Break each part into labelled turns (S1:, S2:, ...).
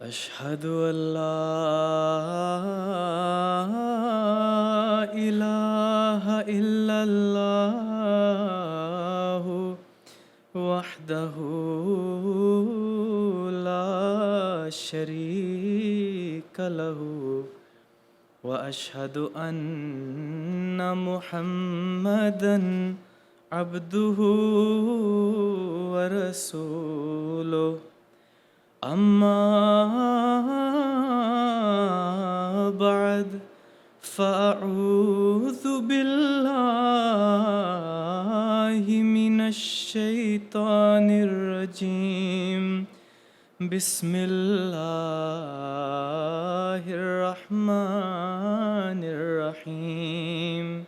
S1: أشهد أن لا إله إلا الله وحده لا شريك له وأشهد أن محمدًا عبده ورسوله أما بعد فأعوذ بالله من الشيطان الرجيم بسم الله الرحمن الرحيم.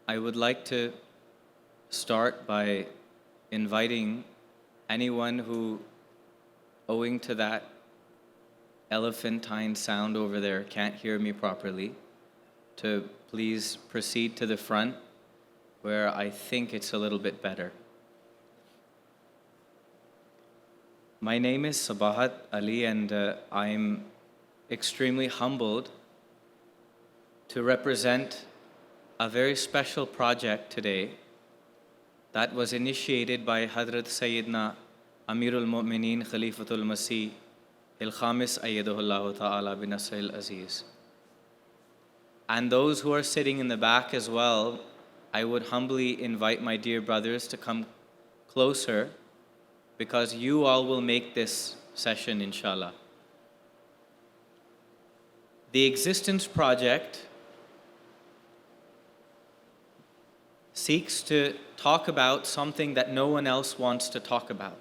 S1: I would like to start by inviting anyone who, owing to that elephantine sound over there, can't hear me properly, to please proceed to the front where I think it's a little bit better. My name is Sabahat Ali, and I'm extremely humbled to represent a very special project today that was initiated by Hadrat Sayyidina Amirul Mu'mineen Khalifatul Masih Il-Khamis Ayyadahullahu Ta'ala bin Nasril Aziz. And those who are sitting in the back as well, I would humbly invite my dear brothers to come closer, because you all will make this session, inshallah. The Existence Project seeks to talk about something that no one else wants to talk about.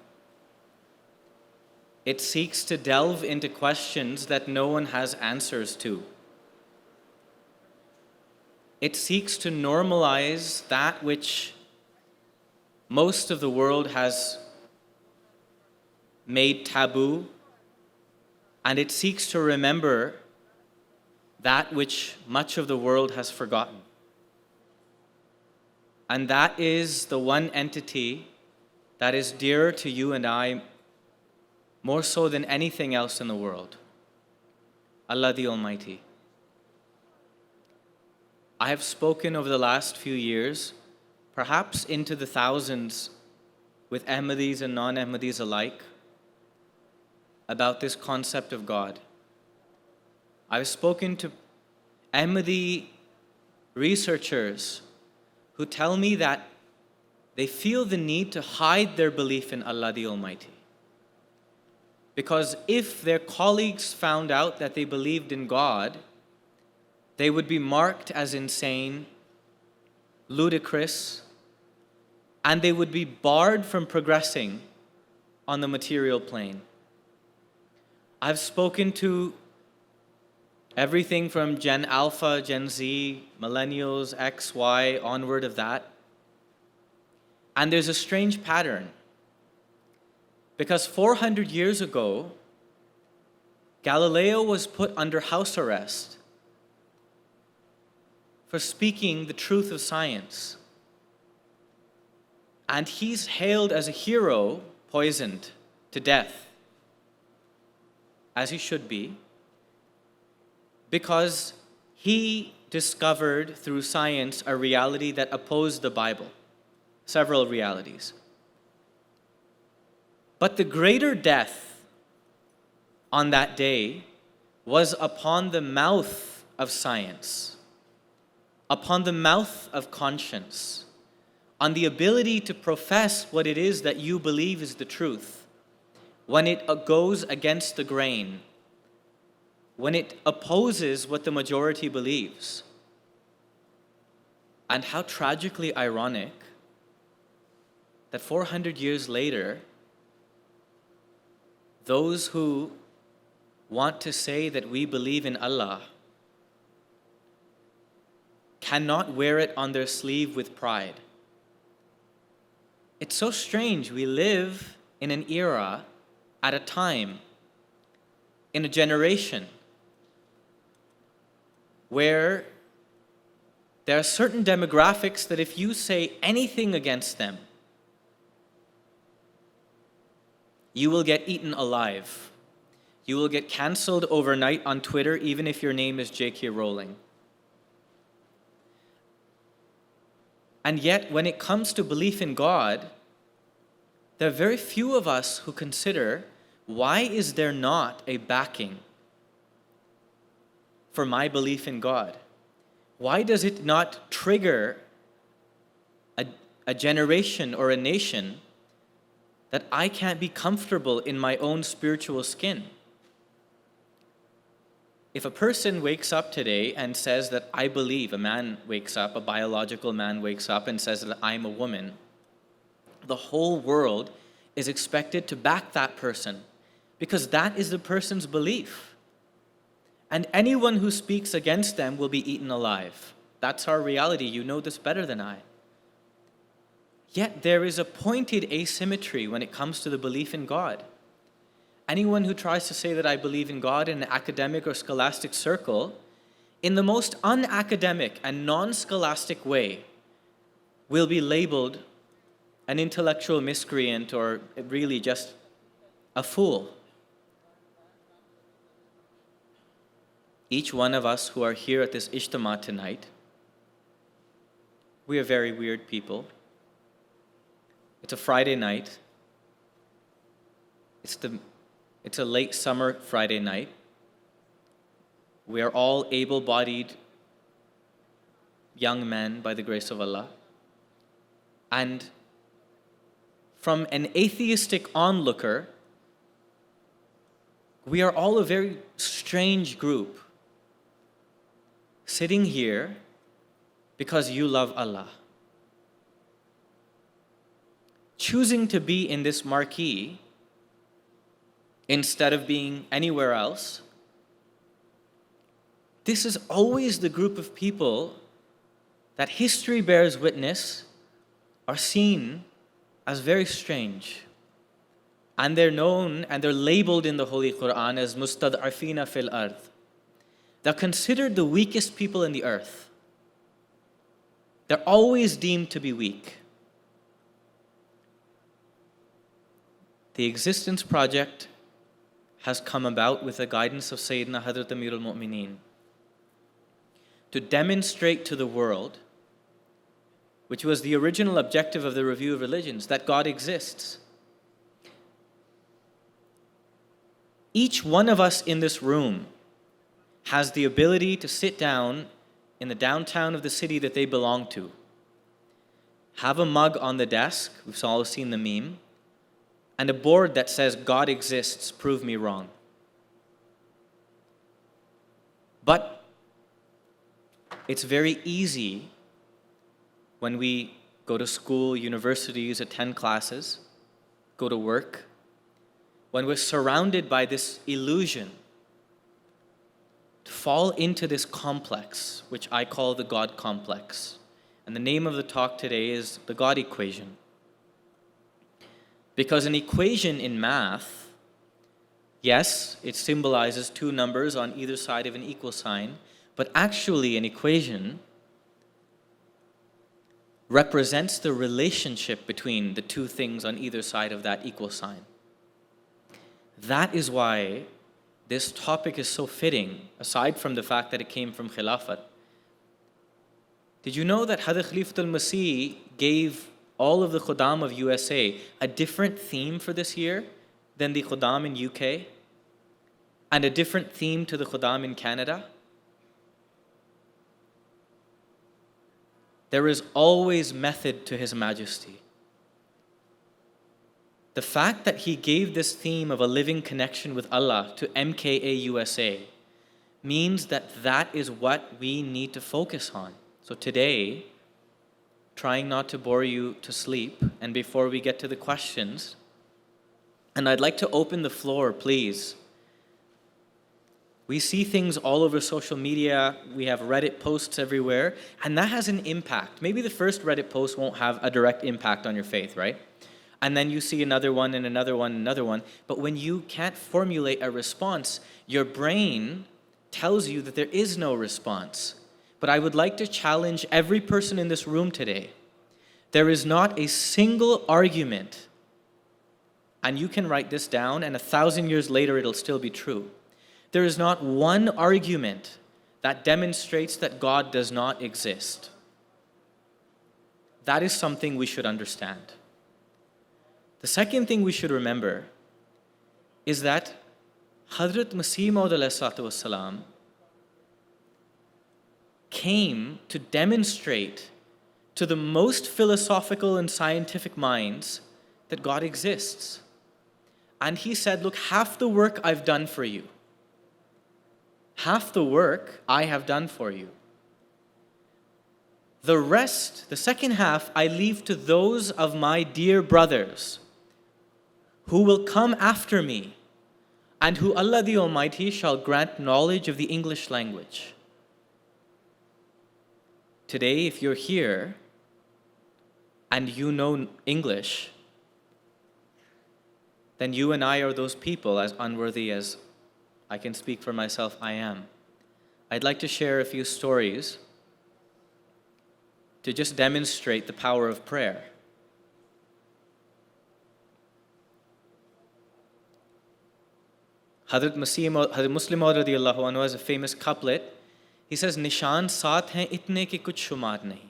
S1: It seeks to delve into questions that no one has answers to. It seeks to normalize that which most of the world has made taboo, and it seeks to remember that which much of the world has forgotten. And that is the one entity that is dearer to you and I more so than anything else in the world, Allah the Almighty. I have spoken over the last few years, perhaps into the thousands, with Ahmadis and non-Ahmadis alike, about this concept of God. I've spoken to Ahmadi researchers who tell me that they feel the need to hide their belief in Allah the Almighty. Because if their colleagues found out that they believed in God, they would be marked as insane, ludicrous, and they would be barred from progressing on the material plane. I've spoken to everything from Gen Alpha, Gen Z, Millennials, X, Y, onward of that. And there's a strange pattern. Because 400 years ago, Galileo was put under house arrest for speaking the truth of science. And he's hailed as a hero, poisoned to death, as he should be, because he discovered through science a reality that opposed the Bible, several realities. But the greater death on that day was upon the mouth of science, upon the mouth of conscience, on the ability to profess what it is that you believe is the truth, when it goes against the grain, when it opposes what the majority believes. And how tragically ironic that 400 years later, those who want to say that we believe in Allah cannot wear it on their sleeve with pride. It's so strange. We live in an era, at a time, in a generation where there are certain demographics that if you say anything against them, you will get eaten alive. You will get cancelled overnight on Twitter, even if your name is J.K. Rowling. And yet, when it comes to belief in God, there are very few of us who consider, why is there not a backing for my belief in God? Why does it not trigger a generation or a nation that I can't be comfortable in my own spiritual skin? If a person wakes up today and says that I believe, a man wakes up, a biological man wakes up and says that I'm a woman, the whole world is expected to back that person because that is the person's belief. And anyone who speaks against them will be eaten alive. That's our reality. You know this better than I. Yet there is a pointed asymmetry when it comes to the belief in God. Anyone who tries to say that I believe in God in an academic or scholastic circle, in the most unacademic and non-scholastic way, will be labeled an intellectual miscreant or really just a fool. Each one of us who are here at this Ijtema tonight, we are very weird people. It's a Friday night. It's a late summer Friday night. We are all able-bodied young men by the grace of Allah. And from an atheistic onlooker, we are all a very strange group sitting here because you love Allah. Choosing to be in this marquee instead of being anywhere else, this is always the group of people that history bears witness are seen as very strange. And they're known and they're labeled in the Holy Quran as mustad'afina fil ard. They're considered the weakest people in the earth. They're always deemed to be weak. The Existence Project has come about with the guidance of Sayyidina Hadrat Amirul Mu'mineen to demonstrate to the world, which was the original objective of the Review of Religions, that God exists. Each one of us in this room has the ability to sit down in the downtown of the city that they belong to, have a mug on the desk, we've all seen the meme, and a board that says, God exists, prove me wrong. But it's very easy when we go to school, universities, attend classes, go to work, when we're surrounded by this illusion, to fall into this complex, which I call the God complex. And the name of the talk today is the God equation. Because an equation in math, yes, it symbolizes two numbers on either side of an equal sign, but actually an equation represents the relationship between the two things on either side of that equal sign. That is why this topic is so fitting, aside from the fact that it came from Khilafat. Did you know that Hadith Khalifatul Masih gave all of the Khuddam of USA a different theme for this year than the Khuddam in UK? And a different theme to the Khuddam in Canada? There is always method to His Majesty. The fact that He gave this theme of a living connection with Allah to MKA USA means that that is what we need to focus on. So today, trying not to bore you to sleep, and before we get to the questions, and I'd like to open the floor, please. We see things all over social media, we have Reddit posts everywhere, and that has an impact. Maybe the first Reddit post won't have a direct impact on your faith, right? And then you see another one and another one and another one, but when you can't formulate a response, your brain tells you that there is no response. But I would like to challenge every person in this room today. There is not a single argument and you can write this down, and 1,000 years later it'll still be true. There is not one argument that demonstrates that God does not exist. That is something we should understand. The second thing we should remember is that Hazrat Masih Maud ﷺ came to demonstrate to the most philosophical and scientific minds that God exists. And he said, look, half the work I've done for you. Half the work I have done for you. The rest, the second half, I leave to those of my dear brothers who will come after me and who Allah the Almighty shall grant knowledge of the English language. Today, if you're here and you know English, then you and I are those people, as unworthy as I can speak for myself, I am. I'd like to share a few stories to just demonstrate the power of prayer. Hazrat Muslim Maud radiyallahu anhu has a famous couplet. He says, Nishan saath hain itne ki kuch shumar nahi.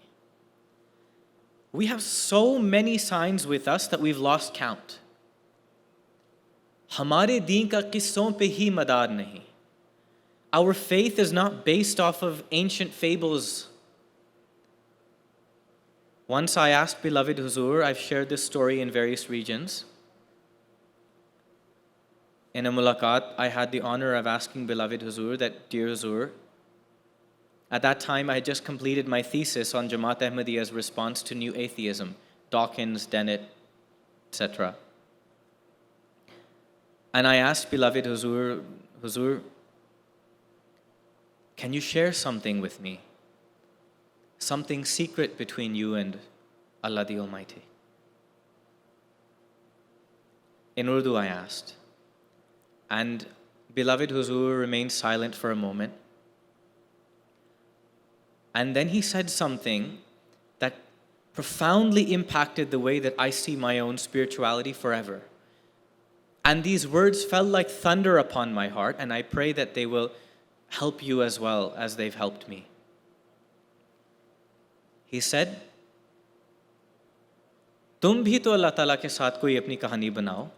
S1: We have so many signs with us that we've lost count. Hamare deen ka qisson pe hi madar nahi. Our faith is not based off of ancient fables. Once I asked beloved Huzur, I've shared this story in various regions. In a mulaqat, I had the honor of asking beloved Huzur that, dear Huzur, at that time I had just completed my thesis on Jamaat Ahmadiyya's response to new atheism, Dawkins, Dennett, etc. And I asked beloved Huzur, Huzur, can you share something with me? Something secret between you and Allah the Almighty. In Urdu I asked. And beloved Huzur remained silent for a moment. And then he said something that profoundly impacted the way that I see my own spirituality forever. And these words fell like thunder upon my heart, and I pray that they will help you as well as they've helped me. He said, तुम भी तो अल्लाह ताला के साथ कोई अपनी कहानी बनाओ.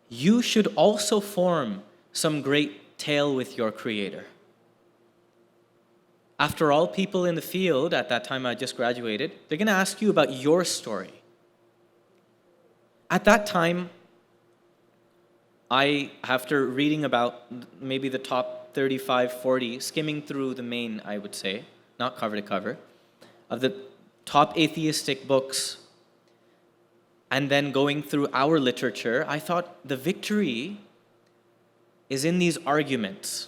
S1: You should also form some great tale with your Creator. After all, people in the field, at that time I just graduated, they're going to ask you about your story. At that time, after reading about maybe the top 35, 40, skimming through the main, I would say, not cover to cover, of the top atheistic books, and then going through our literature, I thought the victory is in these arguments.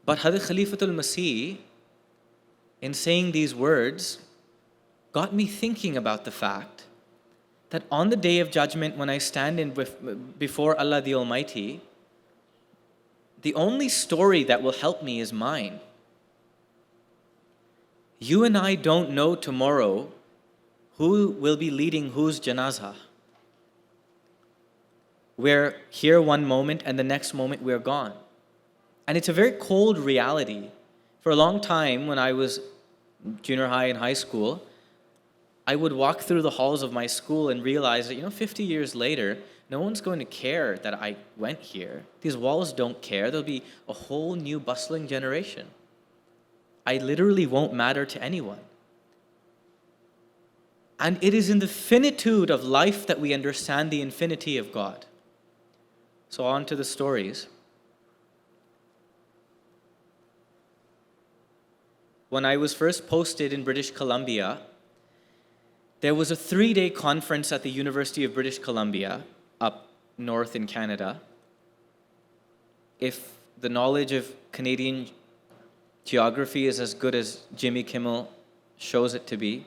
S1: But Hazrat Khalifatul Masih, in saying these words, got me thinking about the fact that on the day of judgment, when I stand before Allah the Almighty, the only story that will help me is mine. You and I don't know tomorrow who will be leading whose janazah. We're here one moment and the next moment we're gone. And it's a very cold reality. For a long time, when I was junior high and high school, I would walk through the halls of my school and realize that, 50 years later, no one's going to care that I went here. These walls don't care. There'll be a whole new bustling generation. I literally won't matter to anyone. And it is in the finitude of life that we understand the infinity of God. So on to the stories. When I was first posted in British Columbia, there was a 3-day conference at the University of British Columbia, up north in Canada. If the knowledge of Canadian geography is as good as Jimmy Kimmel shows it to be,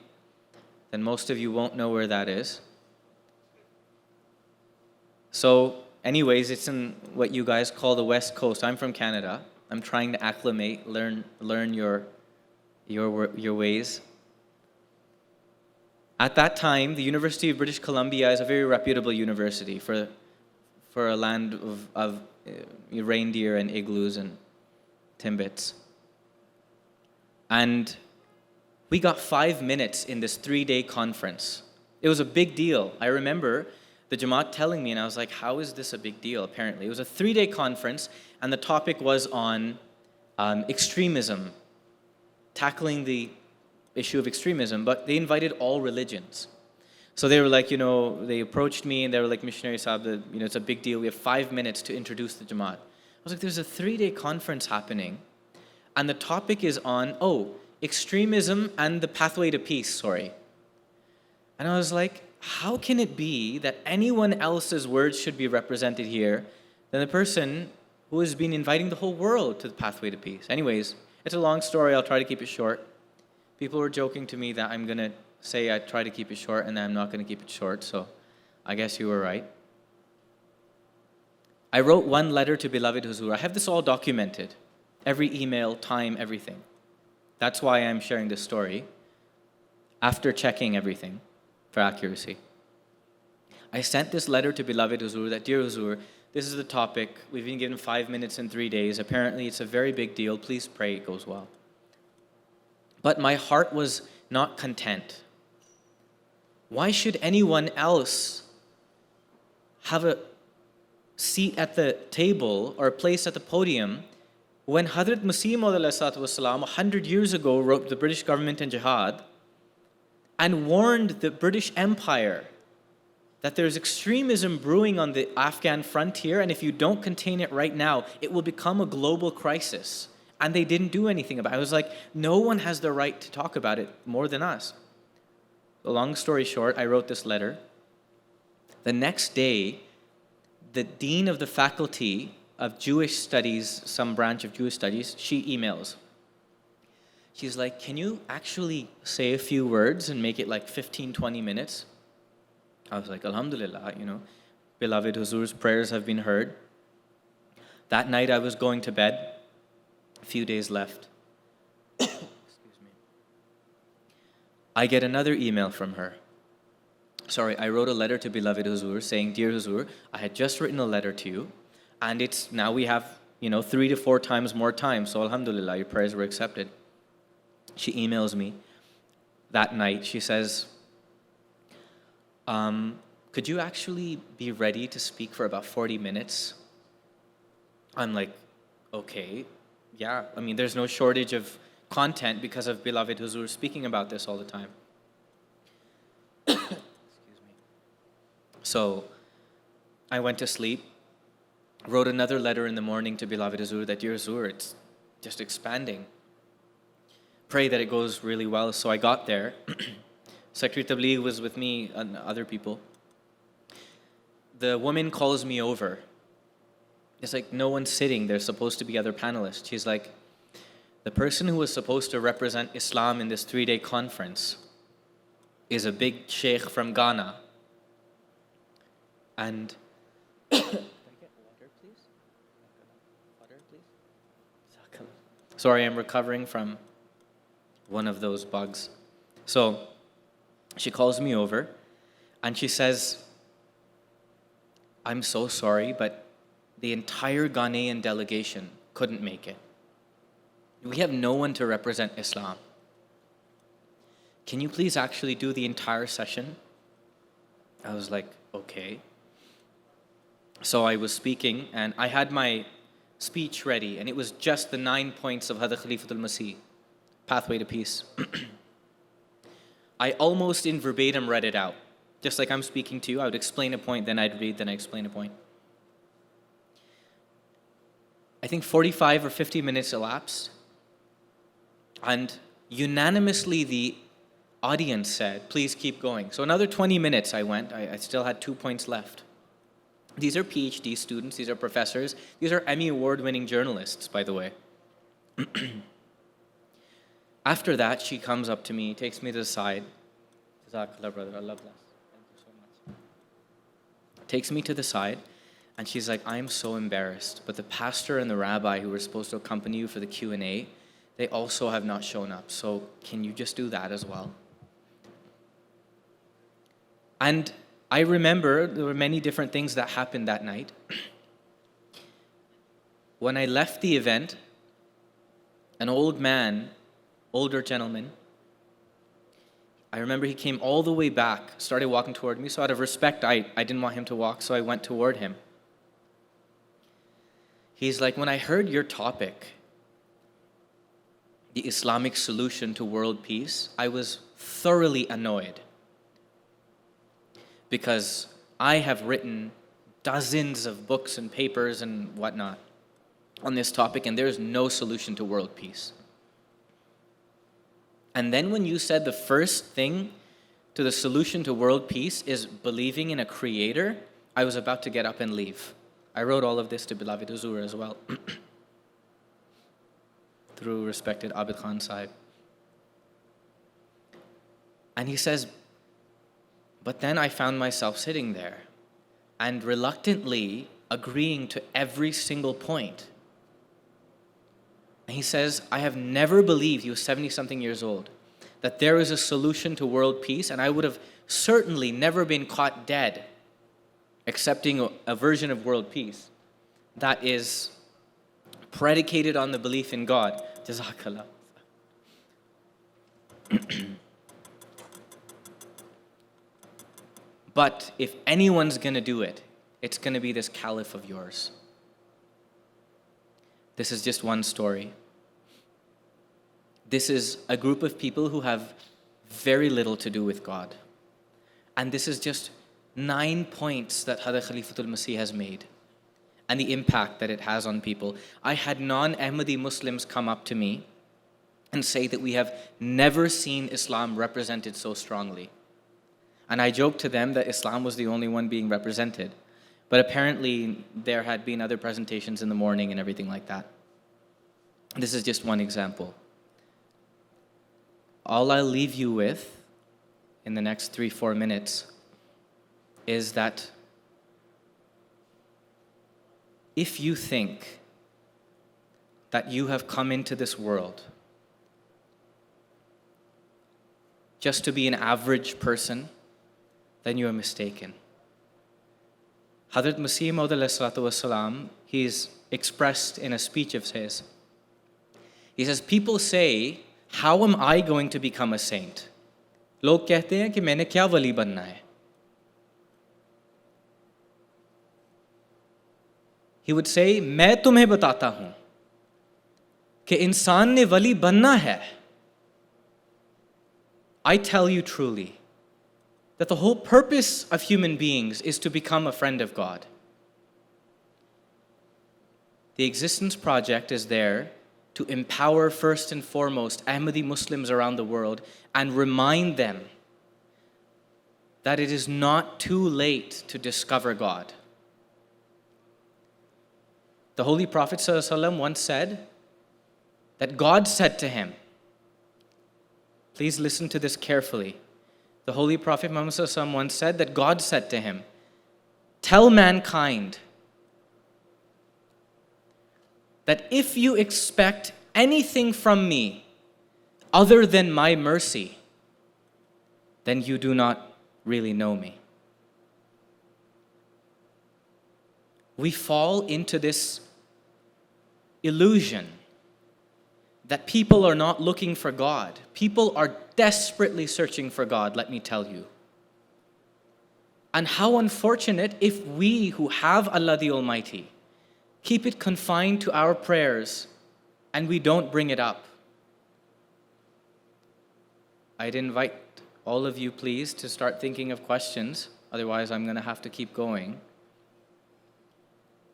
S1: then most of you won't know where that is. So anyways, it's in what you guys call the West Coast. I'm from Canada. I'm trying to acclimate, learn your ways. At that time, the University of British Columbia is a very reputable university for a land of reindeer and igloos and timbits. And we got 5 minutes in this 3-day conference. It was a big deal. I remember the Jamaat telling me, and I was like, how is this a big deal, apparently? It was a 3-day conference, and the topic was on extremism, tackling the issue of extremism, but they invited all religions. So they were like, they approached me, and they were like, Missionary Sahib, it's a big deal. We have 5 minutes to introduce the Jamaat. I was like, there's a 3-day conference happening, and the topic is on, extremism and the pathway to peace, And I was like, how can it be that anyone else's words should be represented here than the person who has been inviting the whole world to the pathway to peace? Anyways, it's a long story. I'll try to keep it short. People were joking to me that I'm going to say I try to keep it short and I'm not going to keep it short, so I guess you were right. I wrote one letter to beloved Huzur. I have this all documented. Every email, time, everything. That's why I'm sharing this story, after checking everything for accuracy. I sent this letter to beloved Huzur that, dear Huzur, this is the topic. We've been given 5 minutes in 3 days. Apparently, it's a very big deal. Please pray it goes well. But my heart was not content. Why should anyone else have a seat at the table or a place at the podium when Hazrat Masih Maud 100 years ago wrote the British government and jihad and warned the British Empire that there's extremism brewing on the Afghan frontier, and if you don't contain it right now, it will become a global crisis. And they didn't do anything about it. I was like, no one has the right to talk about it more than us. The long story short, I wrote this letter. The next day, the dean of the faculty of Jewish studies, some branch of Jewish studies, she emails. She's like, can you actually say a few words and make it like 15, 20 minutes? I was like, Alhamdulillah, beloved Huzur's prayers have been heard. That night I was going to bed, a few days left. Excuse me. I get another email from her. I wrote a letter to beloved Huzur saying, dear Huzur, I had just written a letter to you, and now we have 3 to 4 times more time, so alhamdulillah, your prayers were accepted. She emails me that night. She says, could you actually be ready to speak for about 40 minutes? I'm like, okay, yeah. There's no shortage of content because of beloved Huzur speaking about this all the time. Excuse me. So I went to sleep, wrote another letter in the morning to beloved Huzur that, dear Huzur, it's just expanding. Pray that it goes really well. So I got there. Secretary Tabligh was with me and other people. The woman calls me over. It's like no one's sitting. There's supposed to be other panelists. She's like, the person who was supposed to represent Islam in this 3-day conference is a big sheikh from Ghana. And can I get water, please? Water, please? Sorry, I'm recovering from one of those bugs. So she calls me over and she says, I'm so sorry, but the entire Ghanaian delegation couldn't make it. We have no one to represent Islam. Can you please actually do the entire session? I was like, okay. So I was speaking and I had my speech ready and it was just the 9 points of Hadith Khalifatul Masih, Pathway to Peace. I almost in verbatim read it out. Just like I'm speaking to you, I would explain a point, then I'd read, then I'd explain a point. I think 45 or 50 minutes elapsed, and unanimously the audience said, please keep going. So another 20 minutes I went. I still had 2 points left. These are PhD students, these are professors, these are Emmy Award-winning journalists, by the way. After that, she comes up to me, takes me to the side. Jazakallah, brother, Allah bless. Thank you so much. Takes me to the side, and she's like, I'm so embarrassed, but the pastor and the rabbi who were supposed to accompany you for the Q&A, they also have not shown up, so can you just do that as well? And I remember there were many different things that happened that night. When I left the event, an older gentleman, I remember he came all the way back, started walking toward me. So out of respect, I didn't want him to walk, so I went toward him. He's like, when I heard your topic, the Islamic solution to world peace, I was thoroughly annoyed. Because I have written dozens of books and papers and whatnot on this topic, and there's no solution to world peace. And then when you said the first thing to the solution to world peace is believing in a creator, I was about to get up and leave. I wrote all of this to beloved Huzur as well, through respected Abid Khan Sahib. And he says, but then I found myself sitting there and reluctantly agreeing to every single point. And he says, I have never believed, he was 70-something years old, that there is a solution to world peace, and I would have certainly never been caught dead accepting a version of world peace that is predicated on the belief in God. Jazakallah. But if anyone's going to do it, it's going to be this caliph of yours. This is just one story. This is a group of people who have very little to do with God. And this is just 9 points that Hadith Khalifatul Masih has made and the impact that it has on people. I had non-Ahmadi Muslims come up to me and say that we have never seen Islam represented so strongly. And I joked to them that Islam was the only one being represented. But apparently there had been other presentations in the morning and everything like that. This is just one example. All I'll leave you with in the next 3-4 minutes is that if you think that you have come into this world just to be an average person, then you are mistaken. Hazrat Masih Maud ﷺ, he's expressed in a speech of his. He says, people say, how am I going to become a saint? Log kehte hain ki maine kya wali banna hai? He would say, मैं तुम्हें बताता हूं कि इंसान ने वली बनना है. I tell you truly that the whole purpose of human beings is to become a friend of God. The Existence Project is there to empower first and foremost Ahmadi Muslims around the world and remind them that it is not too late to discover God. The Holy Prophet ﷺ once said that God said to him, please listen to this carefully. The Holy Prophet Muhammad ﷺ once said that God said to him, tell mankind that if you expect anything from me other than my mercy, then you do not really know me. We fall into this illusion that people are not looking for God. People are desperately searching for God, let me tell you. And how unfortunate if we who have Allah the Almighty keep it confined to our prayers and we don't bring it up. I'd invite all of you, please, to start thinking of questions. Otherwise, I'm going to have to keep going.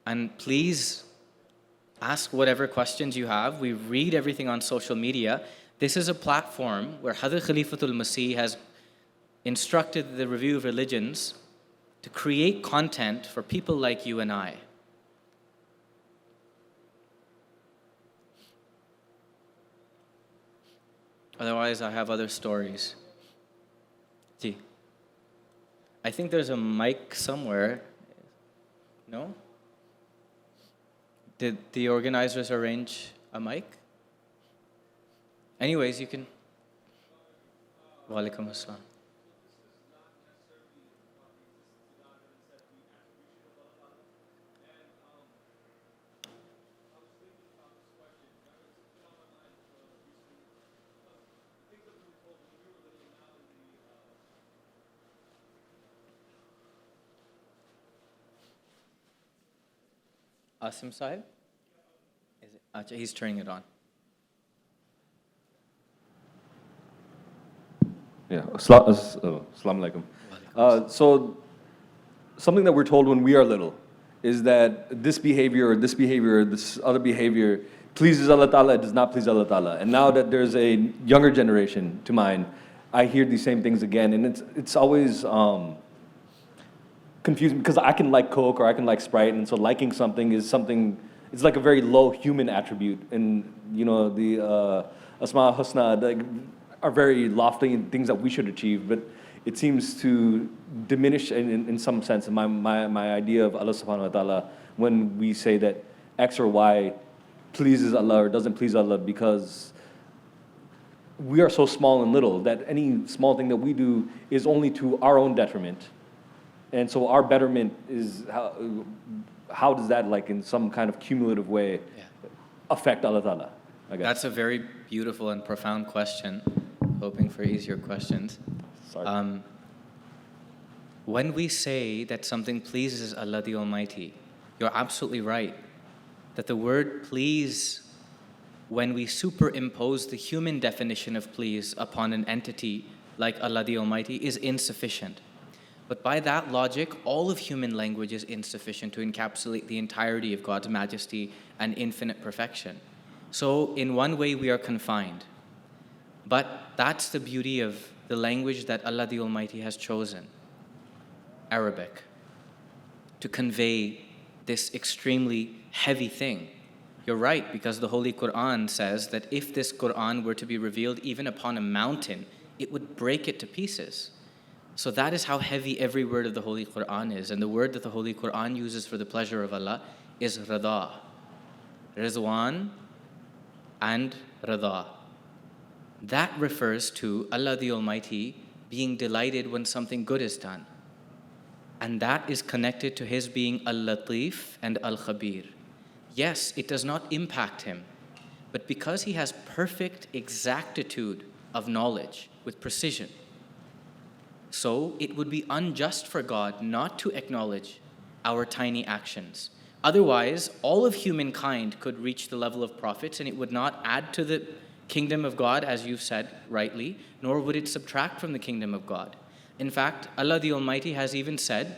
S1: And please ask whatever questions you have. We read everything on social media. This is a platform where Hazrat Khalifatul Masih has instructed the Review of Religions to create content for people like you and I. Otherwise, I have other stories. Ji. I think there's a mic somewhere. No? Did the organizers arrange a mic? Anyways, you can. Walaikum assalam. Asim Sahib? Is it? Acha, he's turning it on.
S2: Yeah, Assalamu alaikum. So, something that we're told when we are little is that this behavior, or this other behavior pleases Allah Ta'ala, it does not please Allah Ta'ala. And now that there's a younger generation to mine, I hear these same things again, and it's always confusing because I can like Coke or I can like Sprite, and so liking something is something, it's like a very low human attribute. And you know, the Asma Husna are very lofty and things that we should achieve, but it seems to diminish in some sense my idea of Allah subhanahu wa ta'ala when we say that X or Y pleases Allah or doesn't please Allah, because we are so small and little that any small thing that we do is only to our own detriment. And so our betterment is, how does that, like in some kind of cumulative way, affect Allah Ta'ala? I guess.
S1: That's a very beautiful and profound question. Hoping for easier questions.
S2: Sorry.
S1: When we say that something pleases Allah the Almighty, you're absolutely right. That the word please, when we superimpose the human definition of please upon an entity like Allah the Almighty, is insufficient. But by that logic, all of human language is insufficient to encapsulate the entirety of God's majesty and infinite perfection. So in one way we are confined. But that's the beauty of the language that Allah the Almighty has chosen, Arabic, to convey this extremely heavy thing. You're right, because the Holy Quran says that if this Quran were to be revealed even upon a mountain, it would break it to pieces. So that is how heavy every word of the Holy Quran is. And the word that the Holy Quran uses for the pleasure of Allah is rida, Rizwan and rida. That refers to Allah the Almighty being delighted when something good is done. And that is connected to His being Al-Latif and Al-Khabir. Yes, it does not impact Him, but because He has perfect exactitude of knowledge with precision, so it would be unjust for God not to acknowledge our tiny actions. Otherwise, all of humankind could reach the level of prophets and it would not add to the kingdom of God, as you've said rightly, nor would it subtract from the kingdom of God. In fact, Allah the Almighty has even said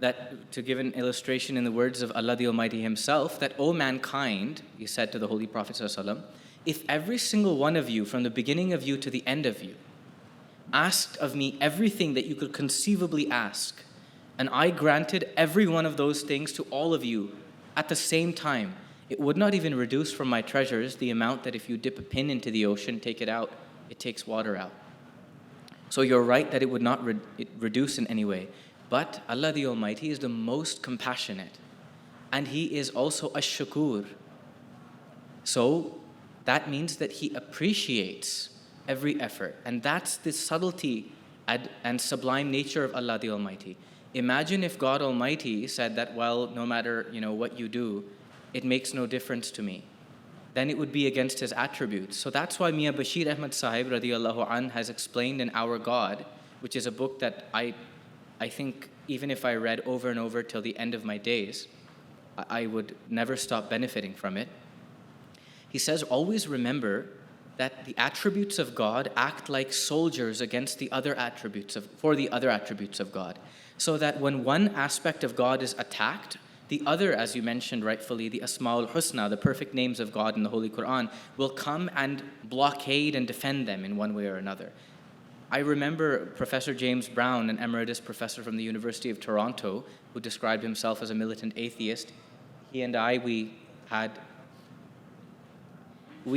S1: that, to give an illustration in the words of Allah the Almighty Himself, that, O mankind, He said to the Holy Prophet ﷺ, if every single one of you, from the beginning of you to the end of you, asked of me everything that you could conceivably ask, and I granted every one of those things to all of you at the same time, it would not even reduce from my treasures the amount that if you dip a pin into the ocean, take it out, it takes water out. So you're right that it would not reduce in any way. But Allah the Almighty is the most compassionate. And He is also ash-shakur. So that means that He appreciates every effort. And that's the subtlety and sublime nature of Allah the Almighty. Imagine if God Almighty said that, well, no matter what you do, it makes no difference to me. Then it would be against His attributes. So that's why Mian Bashir Ahmad Sahib radiallahu anh has explained in Our God, which is a book that I think even if I read over and over till the end of my days, I would never stop benefiting from it. He says, always remember that the attributes of God act like soldiers against the other attributes for the other attributes of God. So that when one aspect of God is attacked, the other, as you mentioned rightfully, the Asma'ul Husna, the perfect names of God in the Holy Quran, will come and blockade and defend them in one way or another. I remember Professor James Brown, an emeritus professor from the University of Toronto, who described himself as a militant atheist. He and I, we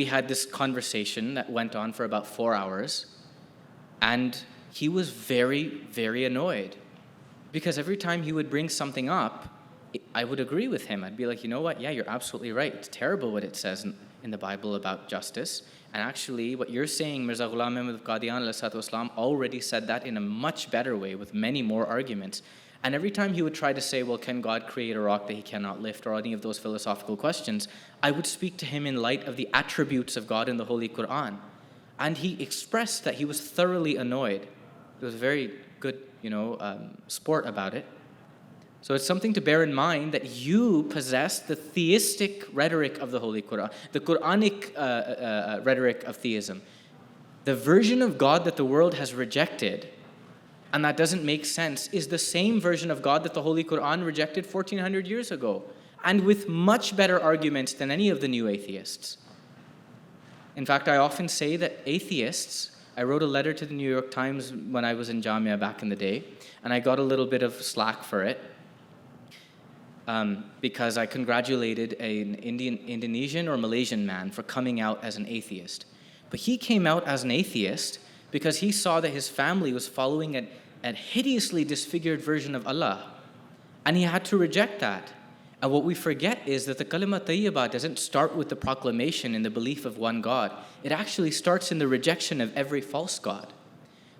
S1: had this conversation that went on for about 4 hours, and he was very, very annoyed. Because every time he would bring something up, I would agree with him. I'd be like, you know what? Yeah, you're absolutely right. It's terrible what it says in the Bible about justice. And actually, what you're saying, Mirza Ghulam Ahmad of Qadian ﷺ already said that in a much better way with many more arguments. And every time he would try to say, well, can God create a rock that He cannot lift, or any of those philosophical questions, I would speak to him in light of the attributes of God in the Holy Quran. And he expressed that he was thoroughly annoyed. It was very good, sport about it. So it's something to bear in mind that you possess the theistic rhetoric of the Holy Quran, the Quranic rhetoric of theism. The version of God that the world has rejected, and that doesn't make sense, is the same version of God that the Holy Quran rejected 1400 years ago, and with much better arguments than any of the new atheists. In fact, I often say that atheists, I wrote a letter to the New York Times when I was in Jamia back in the day, and I got a little bit of slack for it, because I congratulated an Indonesian or Malaysian man for coming out as an atheist. But he came out as an atheist because he saw that his family was following a hideously disfigured version of Allah, and he had to reject that. And what we forget is that the kalima tayyibah doesn't start with the proclamation in the belief of one God. It actually starts in the rejection of every false god.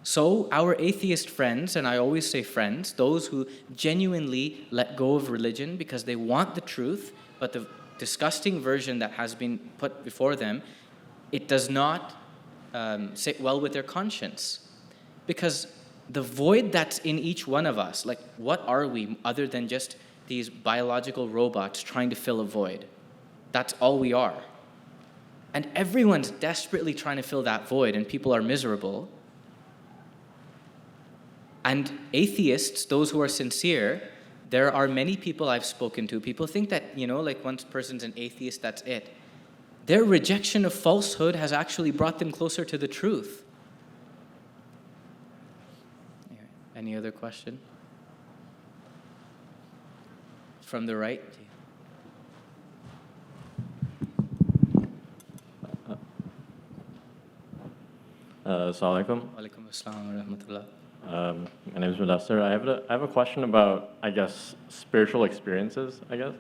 S1: So our atheist friends, and I always say friends, those who genuinely let go of religion because they want the truth, but the disgusting version that has been put before them, it does not sit well with their conscience. Because the void that's in each one of us, like what are we other than just these biological robots trying to fill a void? That's all we are. And everyone's desperately trying to fill that void, and people are miserable. And atheists, those who are sincere, there are many people I've spoken to. People think that, like one person's an atheist, that's it. Their rejection of falsehood has actually brought them closer to the truth. Any other question? From the right.
S3: Assalamu alaikum.
S1: Walaikum assalam wa rahmatullah.
S3: My name is Mudassir. I have a question about, I guess, spiritual experiences, I guess.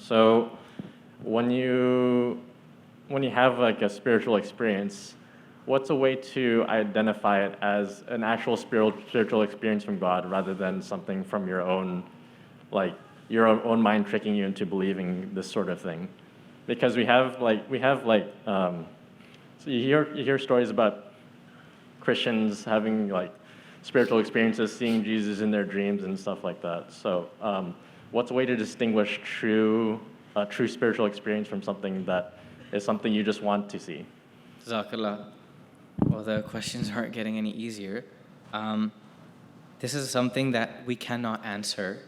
S3: So when you have like a spiritual experience, what's a way to identify it as an actual spiritual experience from God rather than something from your own, like your own mind tricking you into believing this sort of thing? Because so you hear stories about Christians having like spiritual experiences, seeing Jesus in their dreams and stuff like that. So what's a way to distinguish a true spiritual experience from something that is something you just want to see?
S1: Jazakallah. Well, the questions aren't getting any easier. This is something that we cannot answer.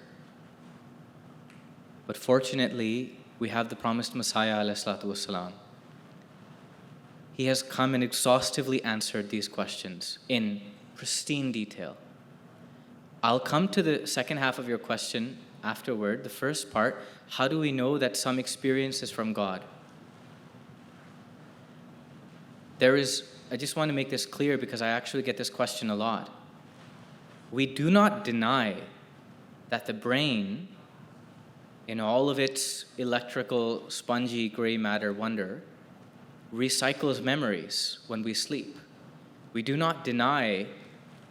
S1: But fortunately, we have the promised Messiah, alayhi salatu wassalam. He has come and exhaustively answered these questions in pristine detail. I'll come to the second half of your question afterward. The first part, how do we know that some experience is from God? I just want to make this clear because I actually get this question a lot. We do not deny that the brain, in all of its electrical, spongy, gray matter wonder, recycles memories when we sleep. We do not deny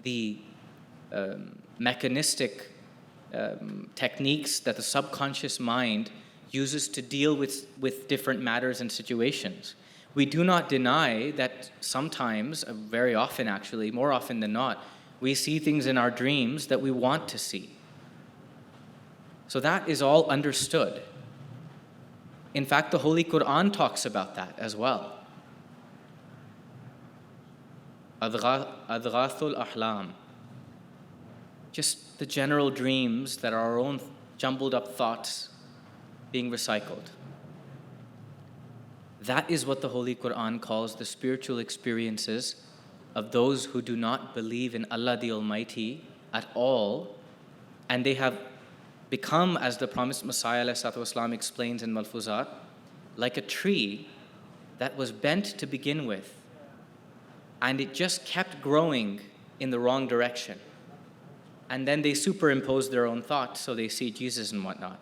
S1: the mechanistic techniques that the subconscious mind uses to deal with different matters and situations. We do not deny that sometimes, very often actually, more often than not, we see things in our dreams that we want to see. So that is all understood. In fact, the Holy Quran talks about that as well. Adghathul ahlam. Just the general dreams that are our own jumbled up thoughts being recycled. That is what the Holy Quran calls the spiritual experiences of those who do not believe in Allah the Almighty at all, and they have become, as the promised Messiah ﷺ explains in Malfuzat, like a tree that was bent to begin with, and it just kept growing in the wrong direction. And then they superimpose their own thoughts, so they see Jesus and whatnot.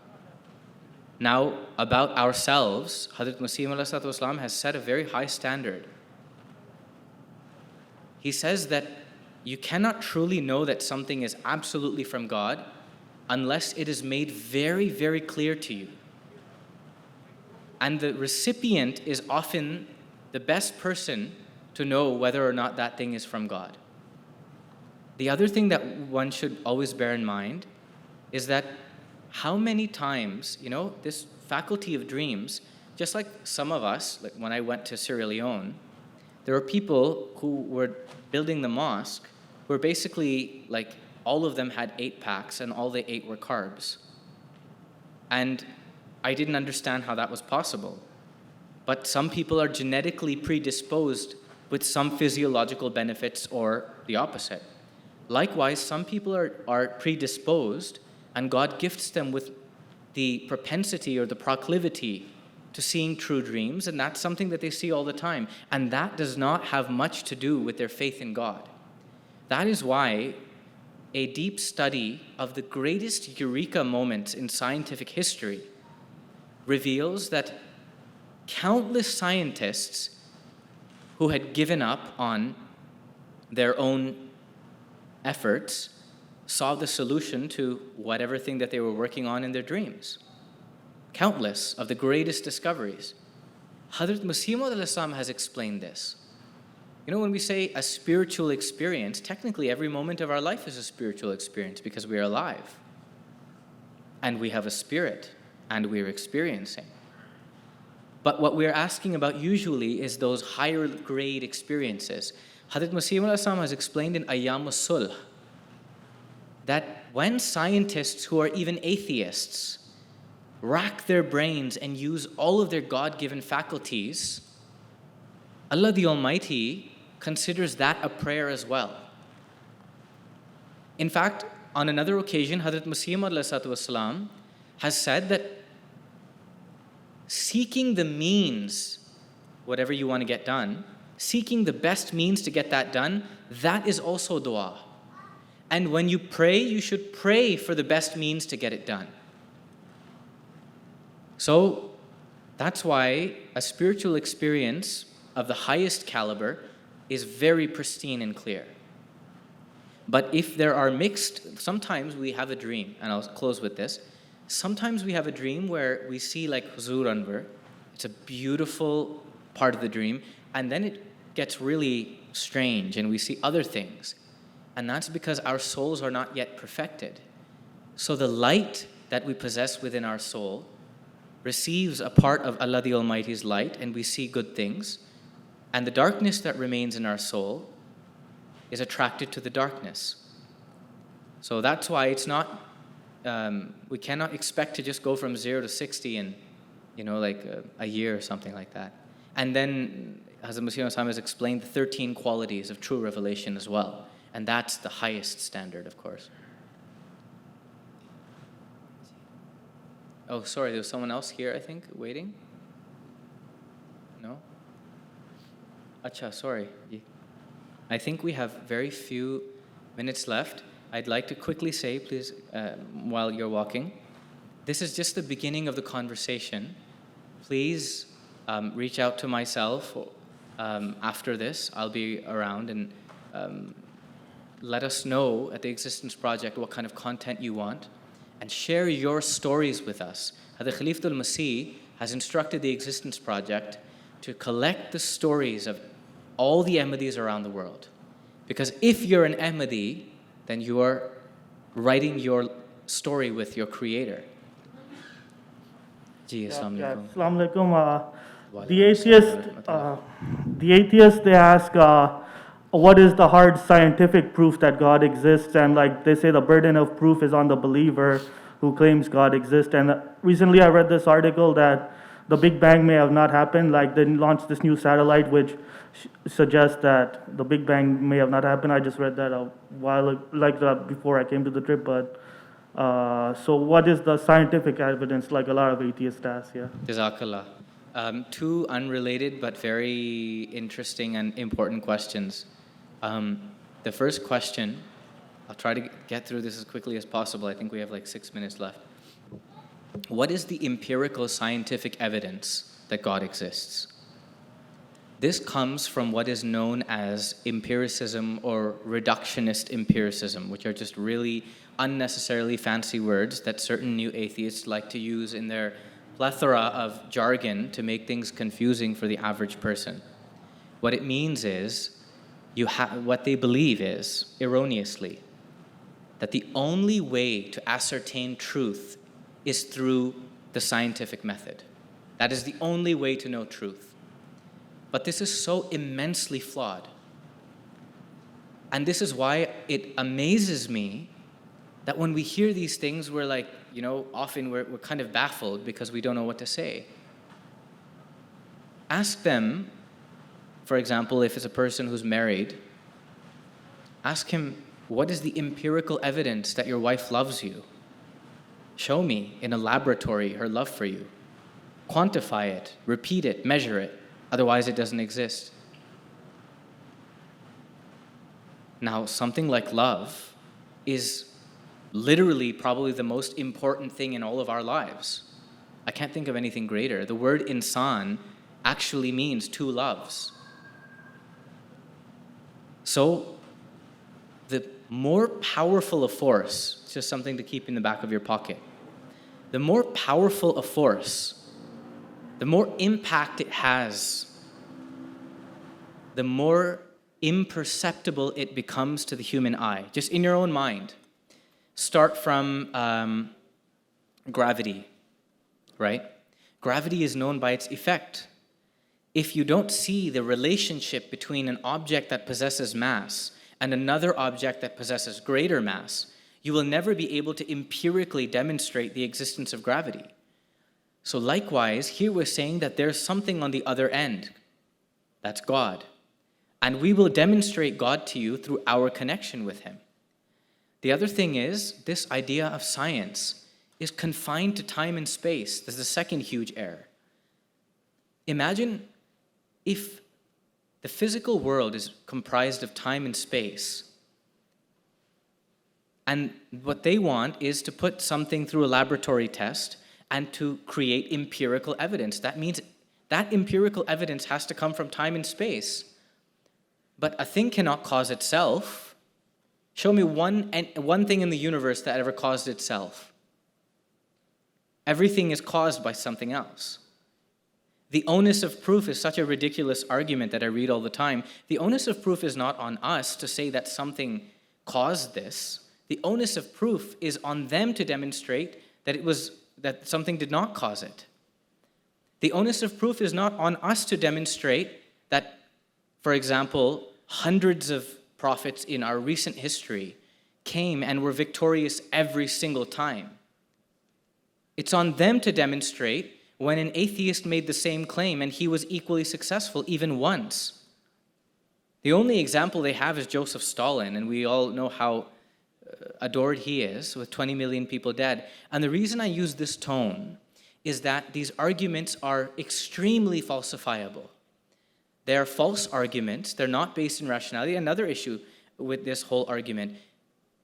S1: Now, about ourselves, Hazrat Masih ﷺ has set a very high standard. He says that you cannot truly know that something is absolutely from God unless it is made very, very clear to you. And the recipient is often the best person to know whether or not that thing is from God. The other thing that one should always bear in mind is that how many times, this faculty of dreams, just like some of us, like when I went to Sierra Leone, there were people who were building the mosque who were basically like, all of them had 8 packs and all they ate were carbs. And I didn't understand how that was possible. But some people are genetically predisposed with some physiological benefits or the opposite. Likewise, some people are predisposed and God gifts them with the propensity or the proclivity to seeing true dreams, and that's something that they see all the time. And that does not have much to do with their faith in God. That is why a deep study of the greatest eureka moments in scientific history reveals that countless scientists who had given up on their own efforts saw the solution to whatever thing that they were working on in their dreams. Countless of the greatest discoveries. Hazrat Masih Maud has explained this. When we say a spiritual experience, technically every moment of our life is a spiritual experience because we are alive. And we have a spirit, and we're experiencing. But what we're asking about usually is those higher grade experiences. Hazrat Masih Maud has explained in Ayyam Sulh that when scientists who are even atheists rack their brains and use all of their God-given faculties, Allah the Almighty considers that a prayer as well. In fact, on another occasion, Hazrat Masih Maud has said that seeking the means, whatever you want to get done, seeking the best means to get that done, that is also dua. And when you pray, you should pray for the best means to get it done. So that's why a spiritual experience of the highest caliber is very pristine and clear. But if there are mixed, sometimes we have a dream, and I'll close with this. Sometimes we have a dream where we see like Huzur Anwar. It's a beautiful part of the dream, and then it gets really strange and we see other things. And that's because our souls are not yet perfected. So the light that we possess within our soul receives a part of Allah the Almighty's light, and we see good things. And the darkness that remains in our soul is attracted to the darkness. So that's why it's not, we cannot expect to just go from 0 to 60 in, like a year or something like that. And then Hazrat Masih has explained the 13 qualities of true revelation as well. And that's the highest standard, of course. Oh, sorry, there was someone else here, I think, waiting? No? Acha, sorry. I think we have very few minutes left. I'd like to quickly say, please, while you're walking, this is just the beginning of the conversation. Please reach out to myself after this. I'll be around, and let us know at the Existence Project what kind of content you want, and share your stories with us. Hazrat Khalifatul Masih has instructed the Existence Project to collect the stories of all the Ahmadis around the world. Because if you're an Ahmadi, then you are writing your story with your creator. Ji, Assalamu alaikum.
S4: The atheists, they ask, what is the hard scientific proof that God exists? And like they say, the burden of proof is on the believer who claims God exists. And recently I read this article that the Big Bang may have not happened. Like they launched this new satellite which suggests that the Big Bang may have not happened. I just read that a while, before I came to the trip. But so what is the scientific evidence, like a lot of atheists ask? Yeah.
S1: Jazakallah. Two unrelated but very interesting and important questions. The first question, I'll try to get through this as quickly as possible. I think we have like 6 minutes left. What is the empirical scientific evidence that God exists? This comes from what is known as empiricism or reductionist empiricism, which are just really unnecessarily fancy words that certain new atheists like to use in their plethora of jargon to make things confusing for the average person. What it means is, what they believe is, erroneously, that the only way to ascertain truth is through the scientific method. That is the only way to know truth. But this is so immensely flawed. And this is why it amazes me that when we hear these things, we're like, often we're kind of baffled because we don't know what to say. Ask them, for example, if it's a person who's married, ask him, what is the empirical evidence that your wife loves you? Show me in a laboratory her love for you. Quantify it, repeat it, measure it. Otherwise, it doesn't exist. Now, something like love is literally probably the most important thing in all of our lives. I can't think of anything greater. The word insan actually means two loves. So, the more powerful a force, it's just something to keep in the back of your pocket. The more powerful a force, the more impact it has, the more imperceptible it becomes to the human eye. Just in your own mind. Start from gravity, right? Gravity is known by its effect. If you don't see the relationship between an object that possesses mass and another object that possesses greater mass, you will never be able to empirically demonstrate the existence of gravity. So likewise, here we're saying that there's something on the other end. That's God. And we will demonstrate God to you through our connection with Him. The other thing is, this idea of science is confined to time and space. This is the second huge error. Imagine if the physical world is comprised of time and space, and what they want is to put something through a laboratory test and to create empirical evidence. That means that empirical evidence has to come from time and space. But a thing cannot cause itself. Show me one thing in the universe that ever caused itself. Everything is caused by something else. The onus of proof is such a ridiculous argument that I read all the time. The onus of proof is not on us to say that something caused this. The onus of proof is on them to demonstrate that something did not cause it. The onus of proof is not on us to demonstrate that, for example, hundreds of prophets in our recent history came and were victorious every single time. It's on them to demonstrate when an atheist made the same claim and he was equally successful even once. The only example they have is Joseph Stalin, and we all know how adored he is, with 20 million people dead. And the reason I use this tone is that these arguments are extremely falsifiable. They are false arguments. They're not based in rationality. Another issue with this whole argument,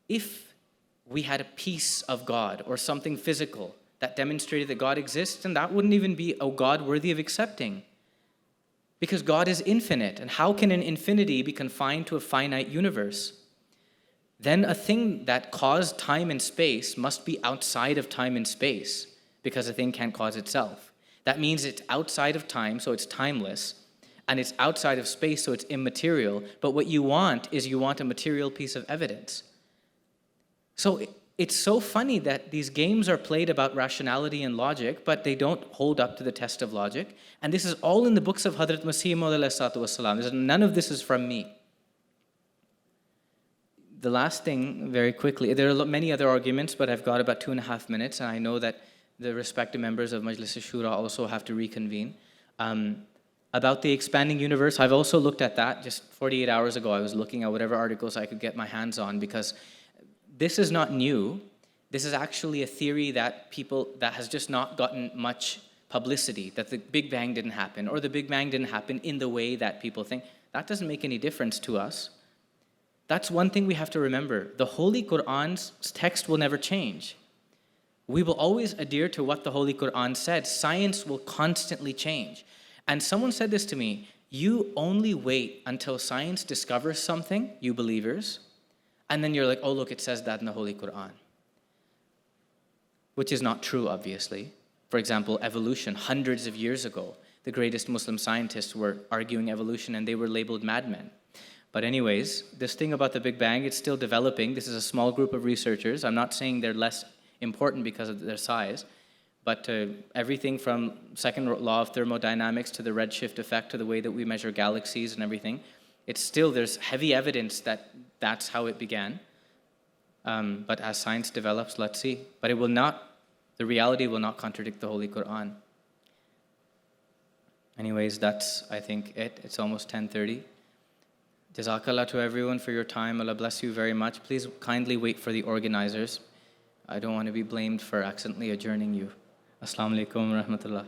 S1: if we had a piece of God or something physical that demonstrated that God exists, then that wouldn't even be a God worthy of accepting. Because God is infinite, and how can an infinity be confined to a finite universe? Then a thing that caused time and space must be outside of time and space, because a thing can't cause itself. That means it's outside of time, so it's timeless, and it's outside of space, so it's immaterial. But what you want is a material piece of evidence. So it's so funny that these games are played about rationality and logic, but they don't hold up to the test of logic. And this is all in the books of Hazrat Masih Maud alayhi salatu. None of this is from me. The last thing, very quickly, there are many other arguments, but I've got about 2.5 minutes, and I know that the respective members of Majlis al-Shura also have to reconvene. About the expanding universe, I've also looked at that. Just 48 hours ago, I was looking at whatever articles I could get my hands on, because this is not new. This is actually a theory that has just not gotten much publicity, that the Big Bang didn't happen, or the Big Bang didn't happen in the way that people think. That doesn't make any difference to us. That's one thing we have to remember. The Holy Quran's text will never change. We will always adhere to what the Holy Quran said. Science will constantly change. And someone said this to me, you only wait until science discovers something, you believers, and then you're like, oh, look, it says that in the Holy Quran. Which is not true, obviously. For example, evolution, hundreds of years ago, the greatest Muslim scientists were arguing evolution, and they were labeled madmen. But anyways, this thing about the Big Bang, it's still developing. This is a small group of researchers. I'm not saying they're less important because of their size. But everything from second law of thermodynamics to the redshift effect to the way that we measure galaxies and everything, it's still, there's heavy evidence that that's how it began. But as science develops, let's see. But it will not, the reality will not contradict the Holy Quran. Anyways, that's, I think, it. It's almost 10:30. Jazakallah to everyone for your time. Allah bless you very much. Please kindly wait for the organizers. I don't want to be blamed for accidentally adjourning you. Assalamu alaikum wa rahmatullah.